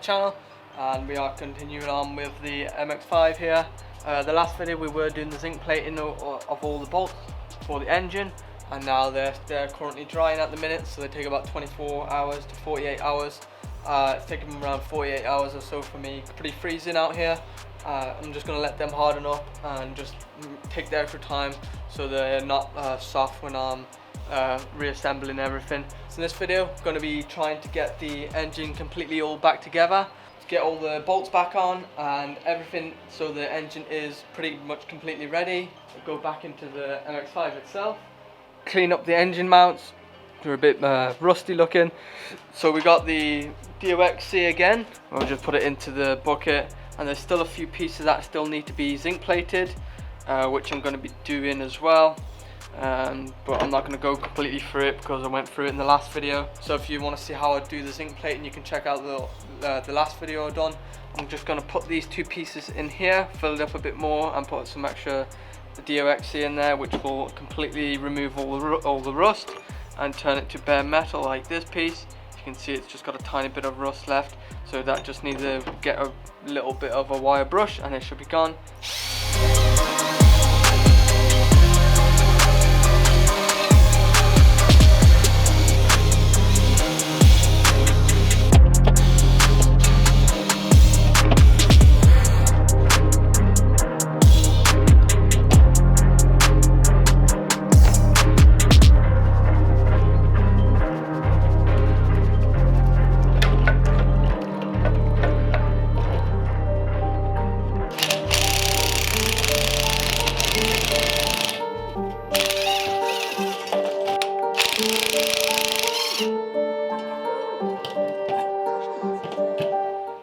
channel, and we are continuing on with the MX5 here. The last video we were doing the zinc plating of all the bolts for the engine, and now they're currently drying at the minute, so they take about 24 hours to 48 hours. It's taking them around 48 hours or so for me. Pretty freezing out here. I'm just going to let them harden up and just take the extra time so they're not soft when I'm reassembling everything. So in this video I'm going to be trying to get the engine completely all back together, get all the bolts back on and everything, so the engine is pretty much completely ready. I'll go back into the MX5 itself, clean up the engine mounts. They're a bit rusty looking, so we got the DOXC again. We'll just put it into the bucket, and there's still a few pieces that still need to be zinc plated, which I'm going to be doing as well. But I'm not going to go completely through it because I went through it in the last video. So if you want to see how I do the zinc plating, you can check out the last video I done. I'm just going to put these two pieces in here, fill it up a bit more, and put some extra DOXC in there, which will completely remove all the rust and turn it to bare metal like this piece. You can see it's just got a tiny bit of rust left, so that just needs to get a little bit of a wire brush and it should be gone.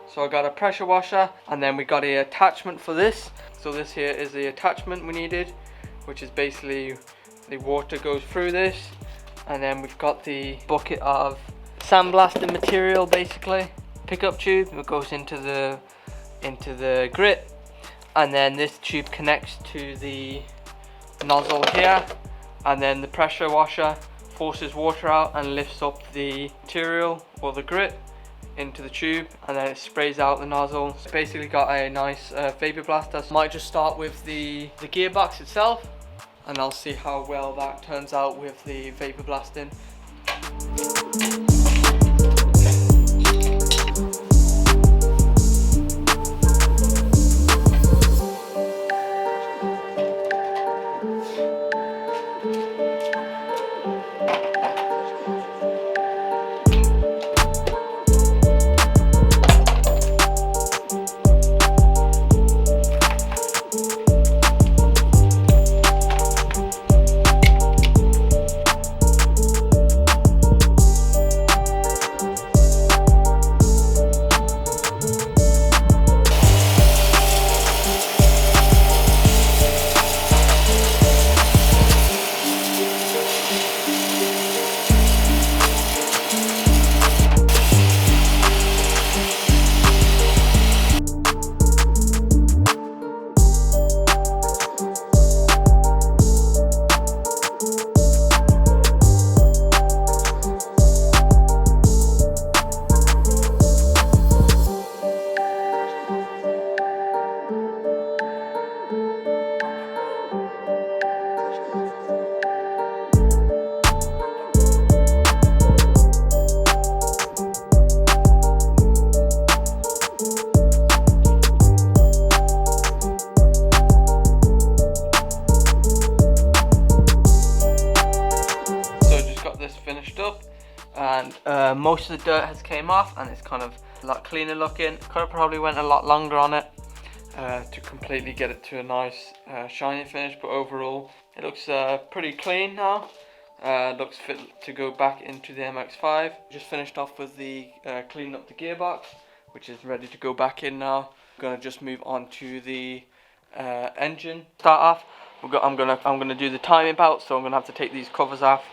So I got a pressure washer, and then we got a attachment for this. So this here is the attachment we needed, which is basically the water goes through this, and then we've got the bucket of sandblasting material, basically pickup tube that goes into the grit, and then this tube connects to the nozzle here, and then the pressure washer forces water out and lifts up the material or the grit into the tube, and then it sprays out the nozzle. It's basically got a nice vapor blaster. So I might just start with the gearbox itself, and I'll see how well that turns out with the vapor blasting. Finished up, and most of the dirt has came off, and it's kind of a lot cleaner looking. Could have probably went a lot longer on it to completely get it to a nice shiny finish, but overall it looks pretty clean now. Looks fit to go back into the MX5. Just finished off with the cleaning up the gearbox, which is ready to go back in now. I'm gonna just move on to the engine. Start off, I'm gonna do the timing belt, so I'm gonna have to take these covers off.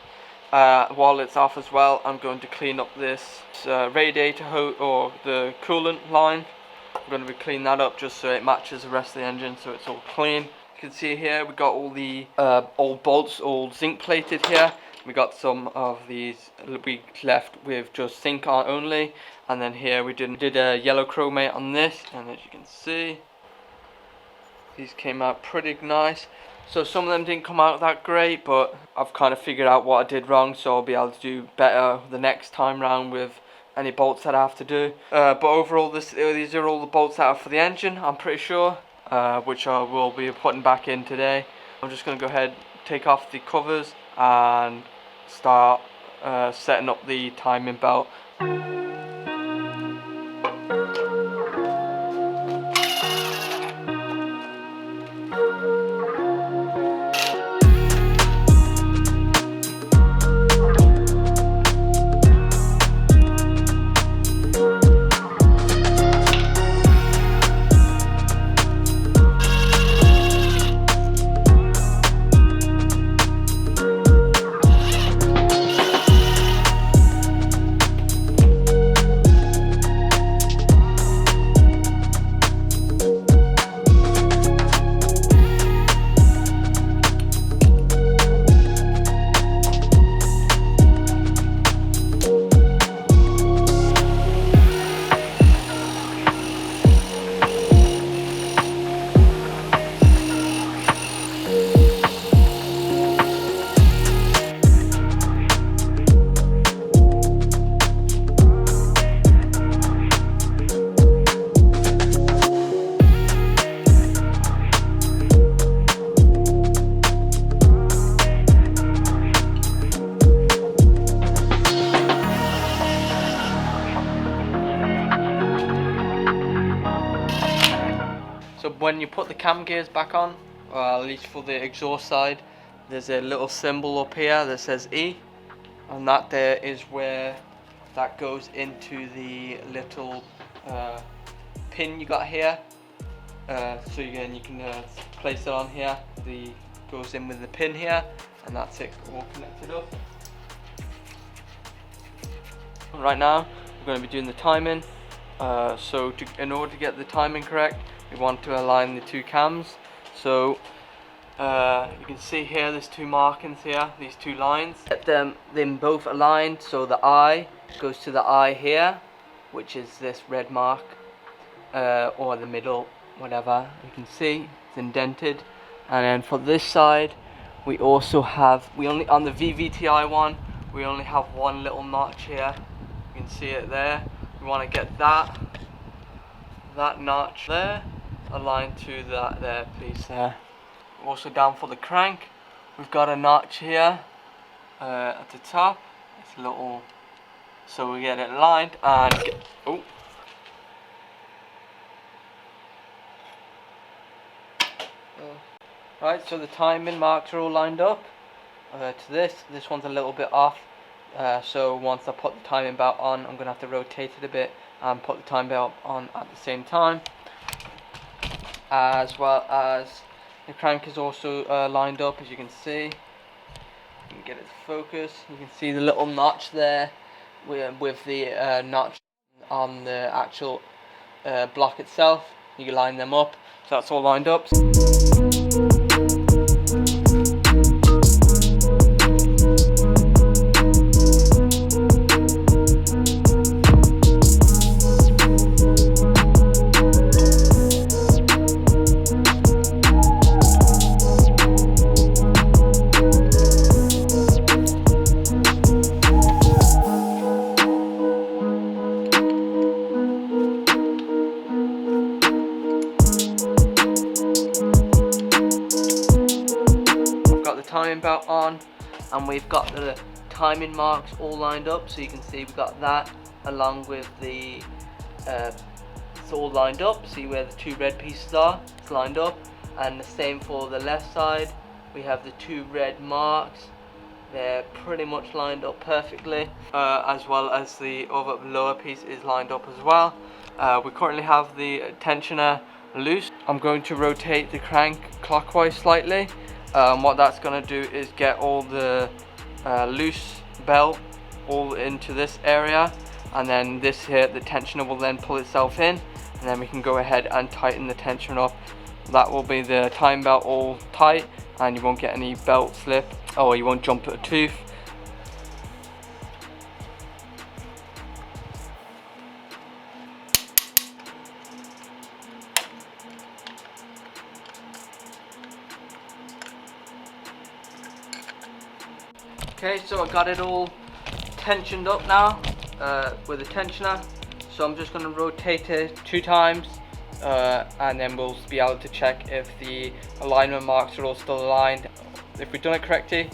While it's off as well, I'm going to clean up this radiator hose or the coolant line. I'm going to be cleaning that up just so it matches the rest of the engine, so it's all clean. You can see here we got all the old bolts all zinc plated here. we got some of these we left with just zinc on only, and then here we did a yellow chromate on this, and as you can see, these came out pretty nice. So some of them didn't come out that great, but I've kind of figured out what I did wrong, so I'll be able to do better the next time round with any bolts that I have to do. But overall, these are all the bolts that are for the engine, I'm pretty sure, which I will be putting back in today. I'm just going to go ahead, take off the covers and start setting up the timing belt. So when you put the cam gears back on, or at least for the exhaust side, there's a little symbol up here that says E, and that there is where that goes into the little pin you got here. So again, you can place it on here. The goes in with the pin here, and that's it, all connected up. Right now, we're going to be doing the timing. In order to get the timing correct, we want to align the two cams. So you can see here, there's two markings here, these two lines. Get them both aligned, so the eye goes to the eye here, which is this red mark, or the middle, whatever. You can see it's indented. And then for this side, we also have, on the VVTi one, we only have one little notch here. You can see it there. We want to get that notch there aligned to that there piece there. Also down for the crank, we've got a notch here at the top. It's a little, so we get it aligned and right, so the timing marks are all lined up to this. This one's a little bit off, so once I put the timing belt on, I'm going to have to rotate it a bit and put the timing belt on at the same time. As well as the crank is also lined up, as you can see. You can get it to focus. You can see the little notch there with the notch on the actual block itself. You can line them up, so that's all lined up. Timing belt on, and we've got the timing marks all lined up, so you can see we've got that along with the it's all lined up. See where the two red pieces are, it's lined up, and the same for the left side. We have the two red marks, they're pretty much lined up perfectly, as well as the other lower piece is lined up as well. We currently have the tensioner loose. I'm going to rotate the crank clockwise slightly. What that's going to do is get all the loose belt all into this area, and then this here, the tensioner will then pull itself in, and then we can go ahead and tighten the tensioner up. That will be the time belt all tight, and you won't get any belt slip, or you won't jump at a tooth. Okay, so I got it all tensioned up now with a tensioner. So I'm just going to rotate it 2 times and then we'll be able to check if the alignment marks are all still aligned. If we've done it correctly,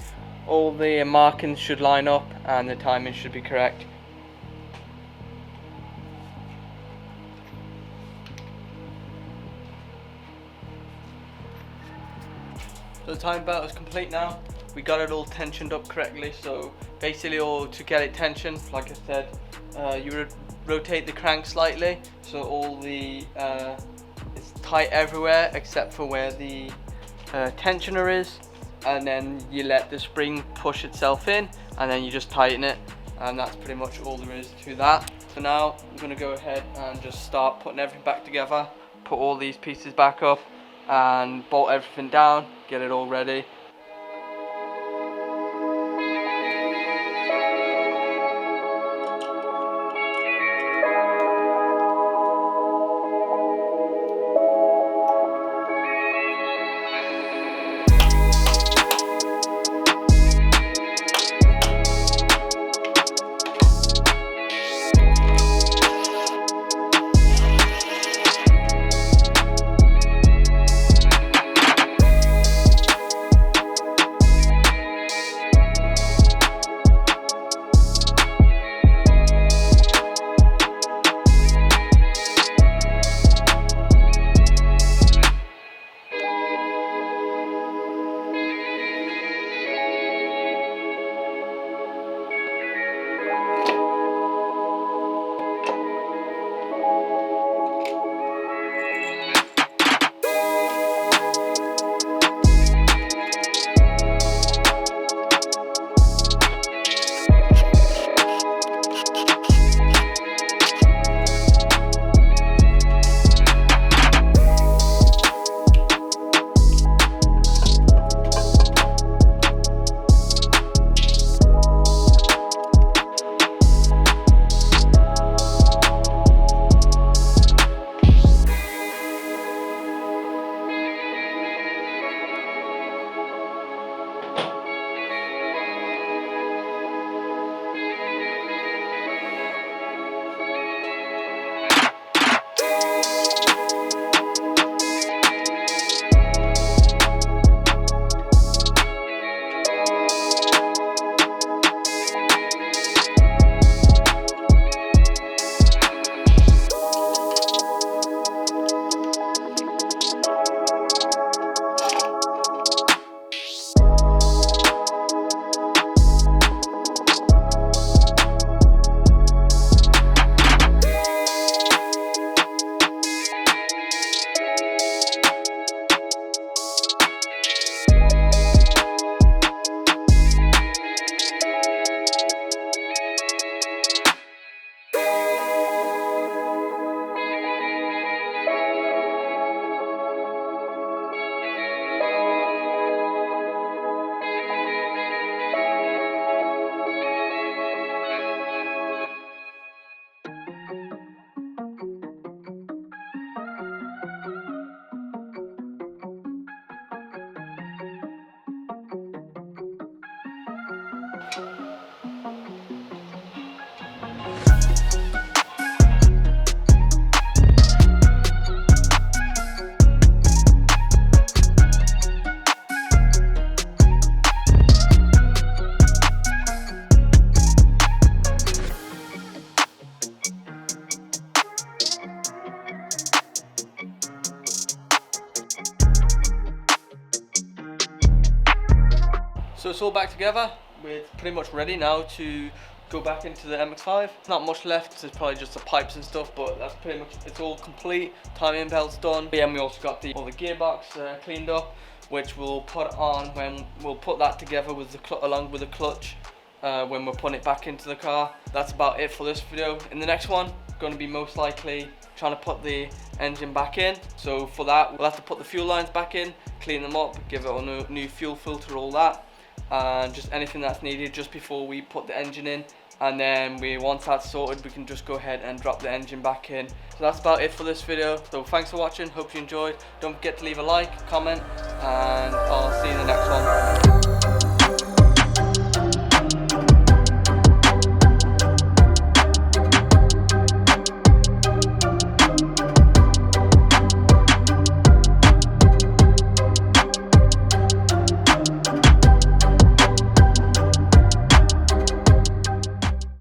all the markings should line up and the timing should be correct. So the time belt is complete now. We got it all tensioned up correctly, so basically to get it tensioned, like I said, you would rotate the crank slightly so all the it's tight everywhere except for where the tensioner is, and then you let the spring push itself in and then you just tighten it, and that's pretty much all there is to that. So now I'm going to go ahead and just start putting everything back together, put all these pieces back up and bolt everything down, get it all ready. So it's all back together. We're pretty much ready now to go back into the Mx5. Not much left, there's probably just the pipes and stuff, but that's pretty much, it's all complete. Timing belt's done. And we also got all the gearbox cleaned up, which we'll put on when we'll put that together with the along with the clutch when we're putting it back into the car. That's about it for this video. In the next one, going to be most likely trying to put the engine back in. So for that, we'll have to put the fuel lines back in, clean them up, give it a new fuel filter, all that, and just anything that's needed just before we put the engine in. And then once that's sorted, we can just go ahead and drop the engine back in. So that's about it for this video. So thanks for watching, hope you enjoyed. Don't forget to leave a like, comment, and I'll see you in the next one.